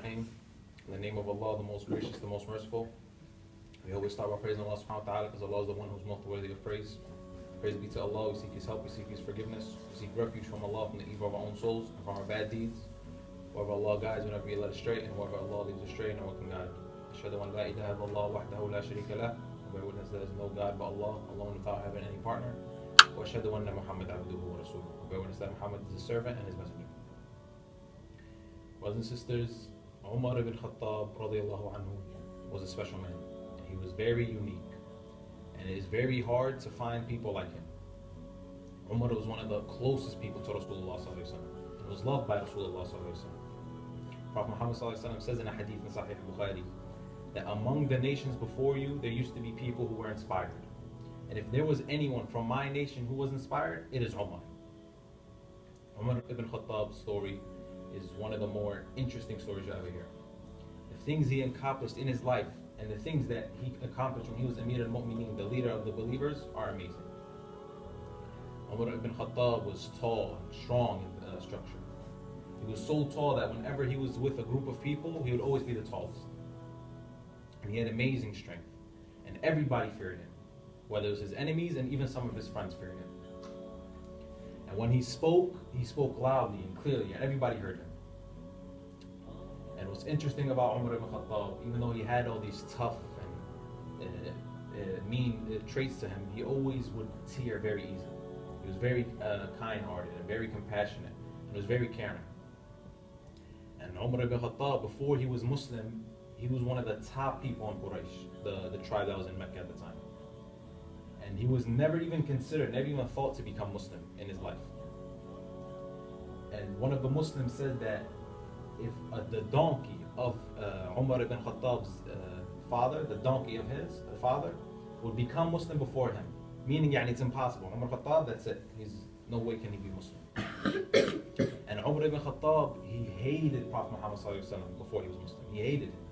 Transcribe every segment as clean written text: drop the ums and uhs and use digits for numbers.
Rahim. In the name of Allah, the most gracious, the most merciful. We always start by praising Allah subhanahu wa ta'ala because Allah is the one who's most worthy of praise. Praise be to Allah, we seek His help, we seek His forgiveness, we seek refuge from Allah from the evil of our own souls and from our bad deeds. Whoever Allah guides, whenever He led astray, and whoever Allah leaves astray, no one can guide. Ashhadu an la ilaha illallah wahdahu la sharika lah. I bear witness there is no God but Allah, alone without having any partner. Wa ashhadu anna Muhammad abduhu wa rasuluh. I bear witness that Muhammad is His servant and His messenger. Brothers and sisters, Umar Ibn Khattab radiallahu anhu was a special man. He was very unique. And it is very hard to find people like him. Umar was one of the closest people to Rasulullah sallallahu alaihi wasallam. He was loved by Rasulullah sallallahu alaihi wasallam. Prophet Muhammad sallallahu alaihi wasallam says in a hadith in Sahih Bukhari that among the nations before you, there used to be people who were inspired. And if there was anyone from my nation who was inspired, it is Umar. Umar Ibn Khattab's story is one of the more interesting stories you ever hear. The things he accomplished in his life and the things that he accomplished when he was Amir al-Mu'mineen, the leader of the believers, are amazing. Umar Ibn Khattab was tall and strong in structure. He was so tall that whenever he was with a group of people, he would always be the tallest. And he had amazing strength. And everybody feared him, whether it was his enemies and even some of his friends feared him. And when he spoke loudly and clearly, and everybody heard him. And what's interesting about Umar Ibn Khattab, even though he had all these tough and mean traits to him, he always would tear very easily. He was very kind-hearted and very compassionate, and was very caring. And Umar Ibn Khattab, before he was Muslim, he was one of the top people in Quraysh, the tribe that was in Mecca at the time. And he was never even considered, never even thought to become Muslim in his life. And one of the Muslims said that if the donkey of Umar Ibn Khattab's father, the donkey of his father, would become Muslim before him, meaning it's impossible. Umar Khattab, that's it. He's no way can he be Muslim. And Umar Ibn Khattab, he hated Prophet Muhammad before he was Muslim. He hated him.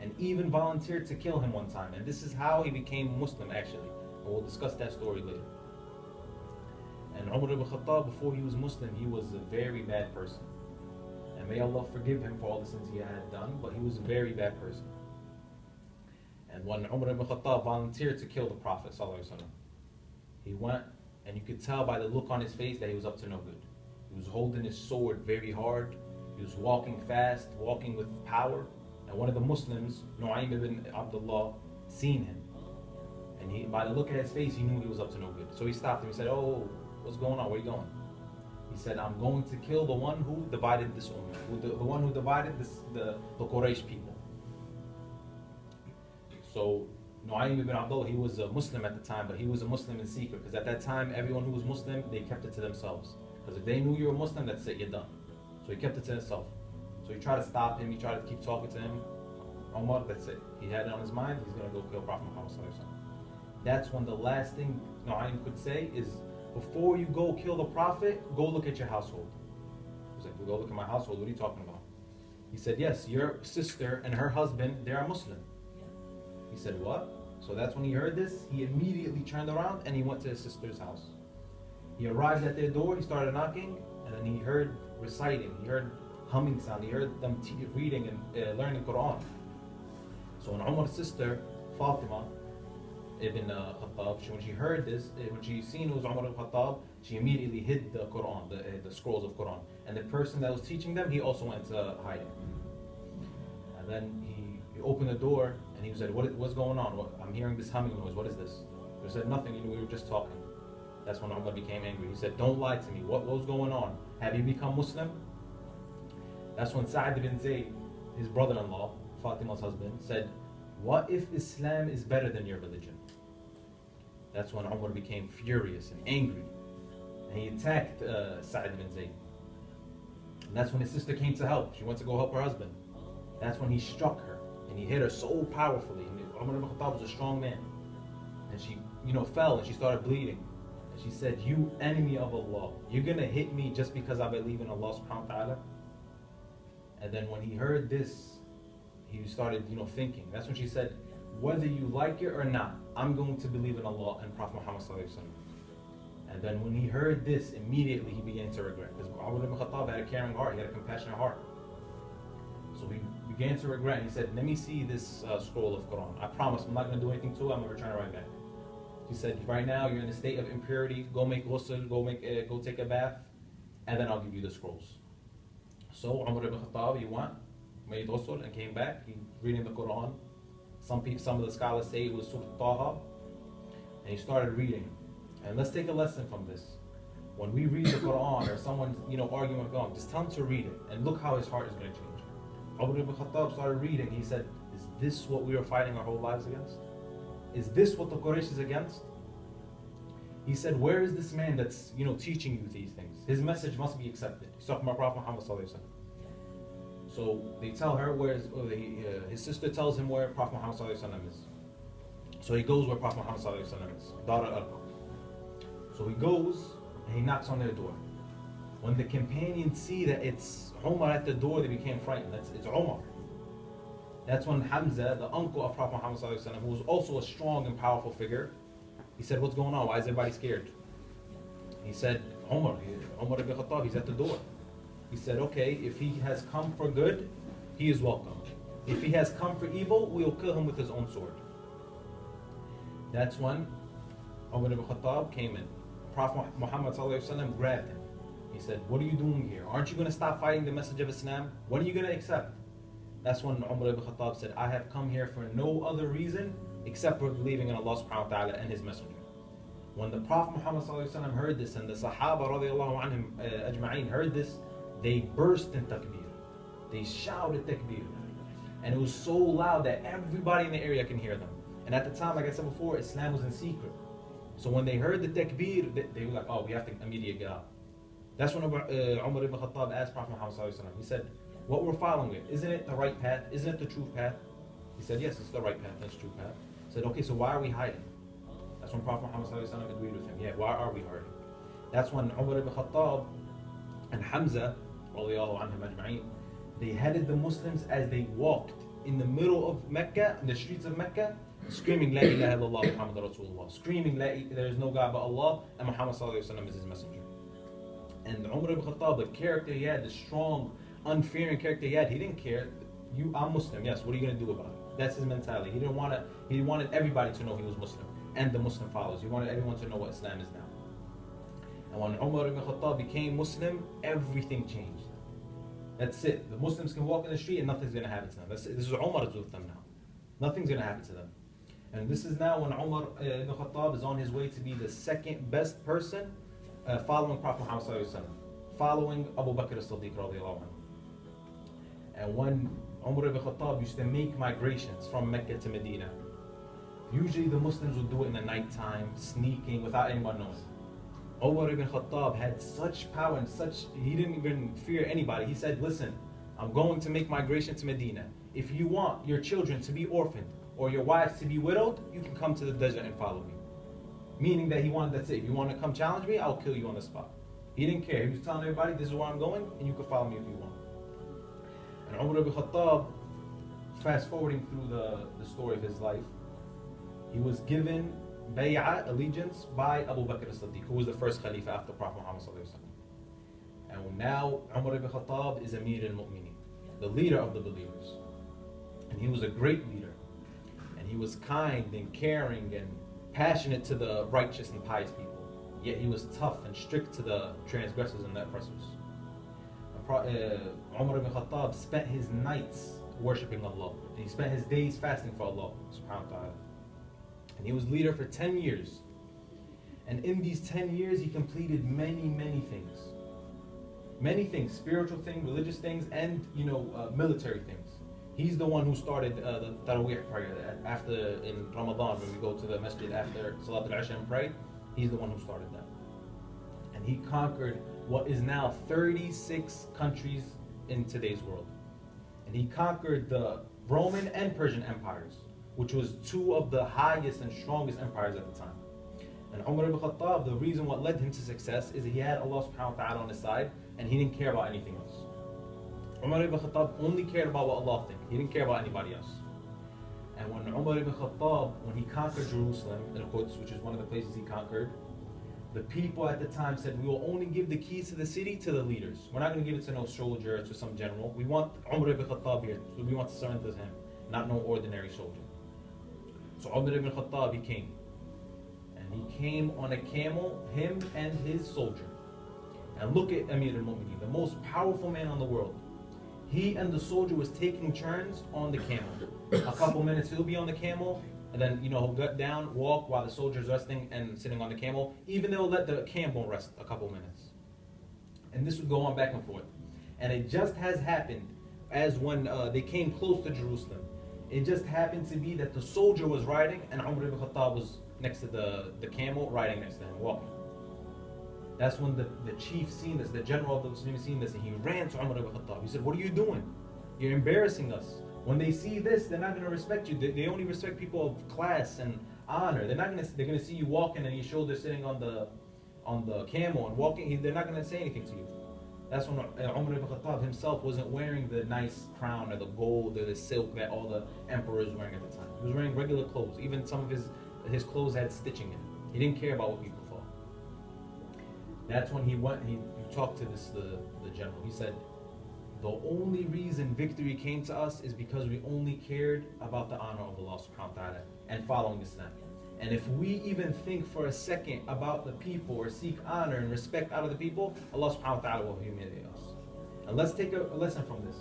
And even volunteered to kill him one time. And this is how he became Muslim actually. And we'll discuss that story later. And Umar Ibn Khattab, before he was Muslim, he was a very bad person. And may Allah forgive him for all the sins he had done, but he was a very bad person. And when Umar Ibn Khattab volunteered to kill the Prophet ﷺ, he went, and you could tell by the look on his face that he was up to no good. He was holding his sword very hard. He was walking fast, walking with power. And one of the Muslims, Nu'aym ibn Abdullah, seen him. And by the look at his face, he knew he was up to no good. So he stopped him. He said, "Oh, what's going on? Where are you going?" He said, "I'm going to kill the one who divided this ummah, the one who divided the Quraysh people." So Nu'aym ibn Abdullah, he was a Muslim at the time, but he was a Muslim in secret, because at that time, everyone who was Muslim, they kept it to themselves. Because if they knew you were Muslim, that's it, you're done. So he kept it to himself. So he tried to stop him, he tried to keep talking to him. Umar, that's it. He had it on his mind, he's going to go kill Prophet Muhammad. That's when the last thing Nu'aym could say is, before you go kill the Prophet, go look at your household. He was like, "Go look at my household, what are you talking about?" He said, "Yes, your sister and her husband, they are Muslim." He said, "What?" So that's when he heard this, he immediately turned around and he went to his sister's house. He arrived at their door, he started knocking, and then he heard reciting, he heard humming sound, he heard them reading and learning Quran. So when Umar's sister, Fatima Ibn Khattab, when she heard this, when she seen it was Umar ibn Khattab, she immediately hid the Quran, the scrolls of Quran. And the person that was teaching them, he also went to hiding. And then he opened the door and he said, "What's going on? I'm hearing this humming noise. What is this?" They said, "Nothing, we were just talking." That's when Umar became angry. He said, "Don't lie to me. What was going on? Have you become Muslim?" That's when Sa'd ibn Zayd, his brother-in-law, Fatima's husband, said, "What if Islam is better than your religion?" That's when Umar became furious and angry. And he attacked Sa'd ibn Zayd. And that's when his sister came to help. She went to go help her husband. That's when he struck her. And he hit her so powerfully. And Umar ibn Khattab was a strong man. And she, fell and she started bleeding. And she said, "You enemy of Allah, you're going to hit me just because I believe in Allah subhanahu wa ta'ala?" And then when he heard this, he started, thinking. That's when she said, "Whether you like it or not, I'm going to believe in Allah and Prophet Muhammad sallallahu alaihi wasallam." And then when he heard this, immediately he began to regret. Because Umar ibn Khattab had a caring heart, he had a compassionate heart. So he began to regret. And he said, let me see this scroll of Quran. I promise I'm not going to do anything to it. I'm going to return it right back. He said, right now you're in a state of impurity. Go make ghusl, go take a bath, and then I'll give you the scrolls. So Umar Ibn Khattab, he went, made ghusl, and came back. He reading the Quran. Some of the scholars say it was Surah Taha. And he started reading. And let's take a lesson from this. When we read the Quran or someone's arguing with God, just tell him to read it and look how his heart is going to change. Umar Ibn Khattab started reading. He said, is this what we are fighting our whole lives against? Is this what the Quraysh is against? He said, where is this man that's teaching you these things? His message must be accepted. He's talking about Prophet Muhammad sallallahu alaihi wasallam. So they tell her his sister tells him where Prophet Muhammad sallallahu alaihi wasallam is. So he goes where Prophet Muhammad sallallahu alaihi wasallam is. Daughter Arqam. So he goes and he knocks on their door. When the companions see that it's Umar at the door, they became frightened. It's Umar. That's when Hamza, the uncle of Prophet Muhammad sallallahu alaihi wasallam, who was also a strong and powerful figure, he said, what's going on? Why is everybody scared? He said, Umar Ibn Khattab, he's at the door. He said, okay, if he has come for good, he is welcome. If he has come for evil, we'll kill him with his own sword. That's when Umar Ibn Khattab came in. Prophet Muhammad sallallahu alaihi wasallam grabbed him. He said, what are you doing here? Aren't you going to stop fighting the message of Islam? What are you going to accept? That's when Umar Ibn Khattab said, I have come here for no other reason except for believing in Allah subhanahu wa ta'ala and His Messenger. When the Prophet Muhammad sallallahu alaihi wasallam heard this and the Sahaba radiallahu anhum ajma'een heard this, they burst in takbir. They shouted takbir. And it was so loud that everybody in the area can hear them. And at the time, like I said before, Islam was in secret. So when they heard the takbir, they were like, oh, we have to immediately get out. That's when Umar Ibn Khattab asked Prophet Muhammad sallallahu alaihi wasallam. He said, what we're following it, isn't it the right path? Isn't it the true path? He said, yes, it's the right path, that's the true path. He said, okay, so why are we hiding? That's when Prophet Muhammad sallallahu alaihi wasallam agreed with him. Yeah, why are we hiding? That's when Umar Ibn Khattab and Hamza, radiallahu anhum ajma'een, they headed the Muslims as they walked in the middle of Mecca, in the streets of Mecca, screaming, La ilaha illallah Muhammad Rasulullah, screaming, there is no God but Allah, and Muhammad sallallahu alaihi wasallam is his messenger. And Umar Ibn Khattab, the character he had, the strong, unfearing character he had, he didn't care. I'm Muslim, yes, what are you going to do about it? That's his mentality. He wanted everybody to know he was Muslim, and the Muslim followers. He wanted everyone to know what Islam is now. And when Umar Ibn Khattab became Muslim, everything changed. That's it. The Muslims can walk in the street and nothing's going to happen to them. This is Umar is with them now. Nothing's going to happen to them. And this is now when Umar Ibn Khattab is on his way to be the second best person following Prophet Muhammad sallallahu alaihi wasallam, following Abu Bakr as-Siddiq radiallahu anhu. And when Umar Ibn Khattab used to make migrations from Mecca to Medina, usually the Muslims would do it in the nighttime, sneaking, without anyone knowing. Umar Ibn Khattab had such power and he didn't even fear anybody. He said, listen, I'm going to make migration to Medina. If you want your children to be orphaned or your wives to be widowed, you can come to the desert and follow me. Meaning that he wanted, that's it. If you want to come challenge me, I'll kill you on the spot. He didn't care. He was telling everybody, this is where I'm going, and you can follow me if you want. And Umar Ibn Khattab, fast forwarding through the story of his life, he was given bay'ah, allegiance, by Abu Bakr as-Siddiq, who was the first Khalifa after Prophet Muhammad sallallahu alaihi wasallam. And now Umar Ibn Khattab is Amir al-Mu'mineen, the leader of the believers. And he was a great leader. And he was kind and caring and passionate to the righteous and pious people. Yet he was tough and strict to the transgressors and the oppressors. Umar Ibn Khattab spent his nights worshipping Allah. And he spent his days fasting for Allah subhanahu wa ta'ala. And he was leader for 10 years. And in these 10 years, he completed many, many things. Many things, spiritual things, religious things, and military things. He's the one who started the Taraweeh prayer after in Ramadan, when we go to the masjid after Salat al-Isha and pray. He's the one who started that. And he conquered what is now 36 countries in today's world. And he conquered the Roman and Persian empires, which was two of the highest and strongest empires at the time. And Umar Ibn Khattab, the reason what led him to success is that he had Allah subhanahu wa ta'ala on his side, and he didn't care about anything else. Umar Ibn Khattab only cared about what Allah thinks. He didn't care about anybody else. And when Umar Ibn Khattab, when he conquered Jerusalem, Al-Quds, which is one of the places he conquered, The people at the time said, we will only give the keys to the city to the leaders. We're not going to give it to no soldier or to some general. We want Umar Ibn Khattab here. So we want to surrender to him, not no ordinary soldier. So Umar Ibn Khattab, he came. And he came on a camel, him and his soldier. And look at Amir al-Mu'mineen, the most powerful man on the world. He and the soldier was taking turns on the camel. A couple minutes he'll be on the camel, and then he'll get down, walk while the soldier's resting and sitting on the camel. Even they'll let the camel rest a couple minutes. And this would go on back and forth. And it just has happened as when they came close to Jerusalem. It just happened to be that the soldier was riding and Umar ibn Khattab was next to the camel, riding next to him, walking. That's when the chief seen this, the general of the Muslims seen this, and he ran to Umar ibn Khattab. He said, what are you doing? You're embarrassing us. When they see this, they're not going to respect you. They only respect people of class and honor. They're going to see you walking and your shoulders sitting on the camel and walking. They're not going to say anything to you. That's when Umar ibn Khattab himself wasn't wearing the nice crown or the gold or the silk that all the emperors were wearing at the time. He was wearing regular clothes. Even some of his clothes had stitching in it. He didn't care about what people thought. That's when he talked to the general. He said, the only reason victory came to us is because we only cared about the honor of Allah subhanahu wa ta'ala and following Islam. And if we even think for a second about the people or seek honor and respect out of the people, Allah subhanahu wa ta'ala will humiliate us. And let's take a lesson from this.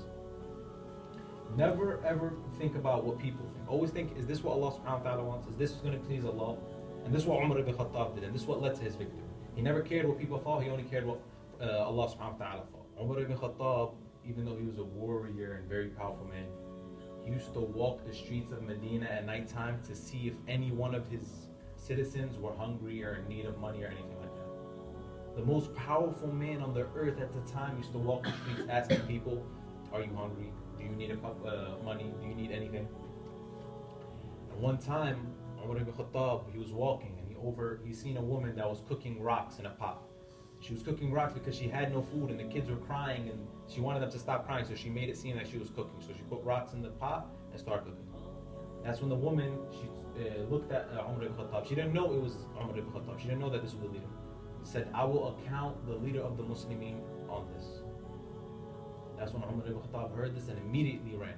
Never ever think about what people think. Always think, is this what Allah subhanahu wa ta'ala wants? Is this going to please Allah? And this is what Umar ibn Khattab did, and this is what led to his victory. He never cared what people thought, he only cared what Allah subhanahu wa ta'ala thought. Umar ibn Khattab, even though he was a warrior and very powerful man, he used to walk the streets of Medina at nighttime to see if any one of his citizens were hungry or in need of money or anything like that. The most powerful man on the earth at the time used to walk the streets asking people, are you hungry? Do you need a cup of money? Do you need anything? And one time, Umar ibn Khattab, he was walking and he seen a woman that was cooking rocks in a pot. She was cooking rocks because she had no food and the kids were crying and she wanted them to stop crying, so she made it seem like she was cooking. So she put rocks in the pot and started cooking. That's when the woman, she looked at Umar ibn Khattab. She didn't know it was Umar ibn Khattab. She didn't know that this was the leader. He said, I will account the leader of the Muslimin on this. That's when Umar ibn Khattab heard this and immediately ran.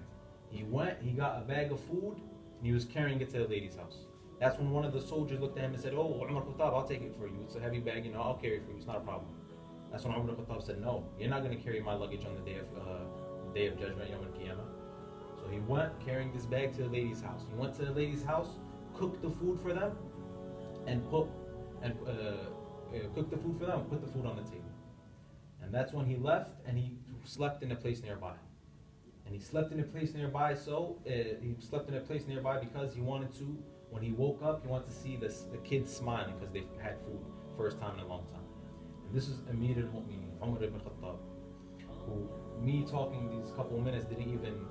He went, he got a bag of food, and he was carrying it to the lady's house. That's when one of the soldiers looked at him and said, oh, Umar Khattab, I'll take it for you. It's a heavy bag, I'll carry it for you. It's not a problem. That's when Umar Khattab said, no, you're not going to carry my luggage on the day of judgment, Yawm al-Qiyamah. So he went carrying this bag to the lady's house. He went to the lady's house, cooked the food for them, and put the food on the table. And that's when he left and he slept in a place nearby. And he slept in a place nearby, because he wanted to, when he woke up, he wanted to see the kids smiling because they had food first time in a long time. And this is Amir al-Mu'mineen, Umar ibn Khattab, who me talking these couple of minutes didn't even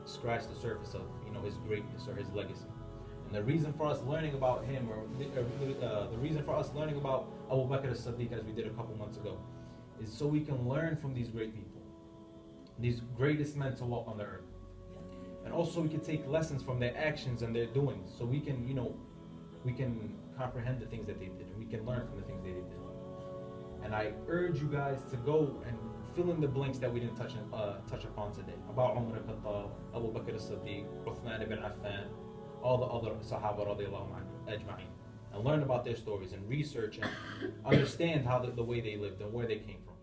scratch the surface of his greatness or his legacy. And the reason for us learning about him, or the reason for us learning about Abu Bakr as-Siddiq, as we did a couple months ago, is so we can learn from these great people, these greatest men to walk on the earth. And also we can take lessons from their actions and their doings, so we can, we can comprehend the things that they did, and we can learn from the things they did. And I urge you guys to go and fill in the blanks that we didn't touch upon today, about Umar ibn Khattab, Abu Bakr as-Siddiq, Uthman ibn Affan, all the other Sahaba radiallahu ajma'in, and learn about their stories and research and understand how the way they lived and where they came from.